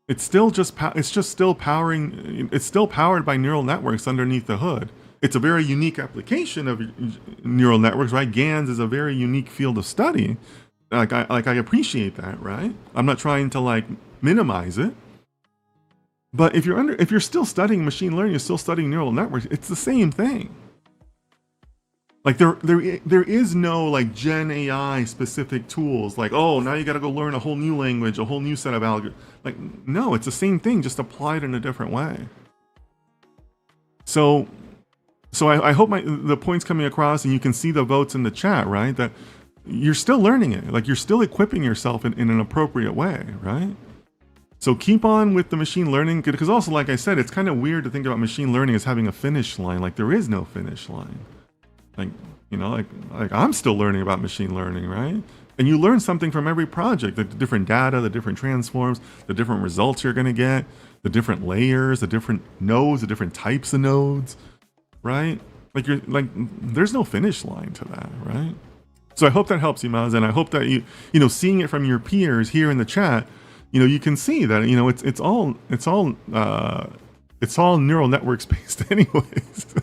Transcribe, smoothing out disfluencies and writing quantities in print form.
it's just still powering. It's still powered by neural networks underneath the hood. It's a very unique application of neural networks, right? GANs is a very unique field of study. I appreciate that, right? I'm not trying to like minimize it. But if you're still studying machine learning, you're still studying neural networks. It's the same thing. Like there is no like Gen AI specific tools. Like, oh, now you got to go learn a whole new language, a whole new set of algorithms. Like, no, it's the same thing, just applied in a different way. So I hope the point's coming across, and you can see the votes in the chat, right? That you're still learning it. Like, you're still equipping yourself in an appropriate way, right? So keep on with the machine learning, because also, like I said, it's kind of weird to think about machine learning as having a finish line. Like, there is no finish line. Like, you know, like I'm still learning about machine learning, right? And you learn something from every project, the different data, the different transforms, the different results you're going to get, the different layers, the different nodes, the different types of nodes, right? Like, there's no finish line to that, right? So I hope that helps you, Maz, and I hope that you know, seeing it from your peers here in the chat, you know, you can see that, you know, it's all neural networks based anyways.